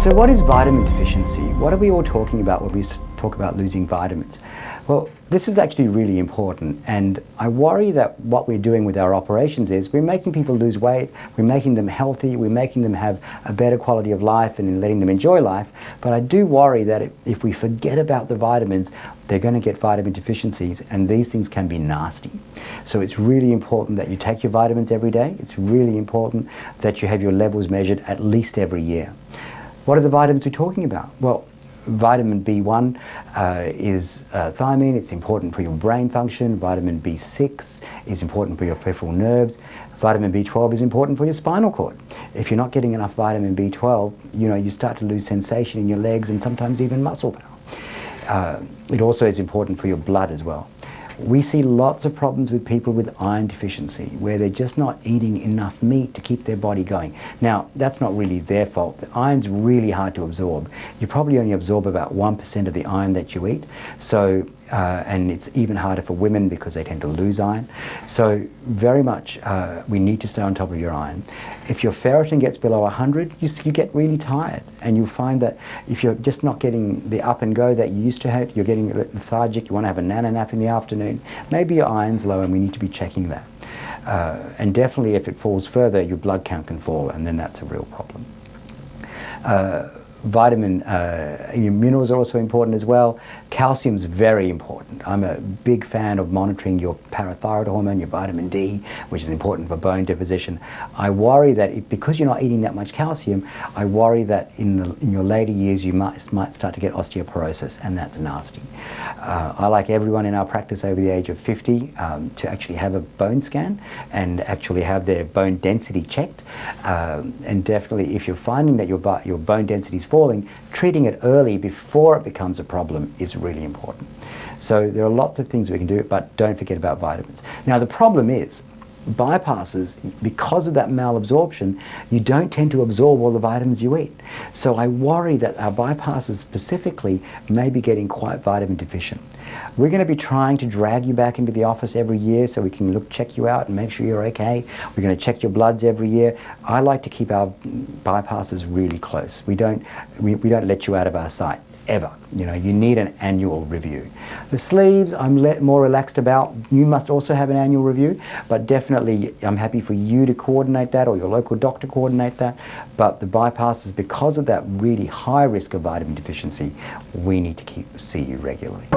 So what is vitamin deficiency? What are we all talking about when we talk about losing vitamins? Well, this is actually really important, and I worry that what we're doing with our operations is we're making people lose weight, we're making them healthy, we're making them have a better quality of life and letting them enjoy life, but I do worry that if we forget about the vitamins, they're going to get vitamin deficiencies, and these things can be nasty. So it's really important that you take your vitamins every day. It's really important that you have your levels measured at least every year. What are the vitamins we're talking about? Well, vitamin B1 is thiamine. It's important for your brain function. Vitamin B6 is important for your peripheral nerves. Vitamin B12 is important for your spinal cord. If you're not getting enough vitamin B12, you start to lose sensation in your legs and sometimes even muscle power. It also is important for your blood as well. We see lots of problems with people with iron deficiency, where they're just not eating enough meat to keep their body going. Now, that's not really their fault. The iron's really hard to absorb. You probably only absorb about 1% of the iron that you eat. So, and it's even harder for women because they tend to lose iron. So very much we need to stay on top of your iron. If your ferritin gets below 100, you get really tired, and you'll find that if you're just not getting the up and go that you used to have, you're getting lethargic, you want to have a nana nap in the afternoon, maybe your iron's low and we need to be checking that. And definitely if it falls further, your blood count can fall, and then that's a real problem. Vitamin your minerals are also important as well. Calcium's very important. I'm a big fan of monitoring your parathyroid hormone, your vitamin D, which is important for bone deposition. I worry that because you're not eating that much calcium, I worry that in your later years you might start to get osteoporosis, and that's nasty. I like everyone in our practice over the age of 50 to actually have a bone scan and actually have their bone density checked. And definitely if you're finding that your bone density is falling, treating it early before it becomes a problem is really important. So there are lots of things we can do, but don't forget about vitamins. Now the problem is, bypasses, because of that malabsorption, you don't tend to absorb all the vitamins you eat. So I worry that our bypasses specifically may be getting quite vitamin deficient. We're going to be trying to drag you back into the office every year so we can check you out and make sure you're okay. We're going to check your bloods every year. I like to keep our bypasses really close. We don't let you out of our sight, ever. You need an annual review. The sleeves, I'm more relaxed about. You must also have an annual review, but definitely I'm happy for you to coordinate that, or your local doctor coordinate that. But the bypasses, because of that really high risk of vitamin deficiency, we need to see you regularly.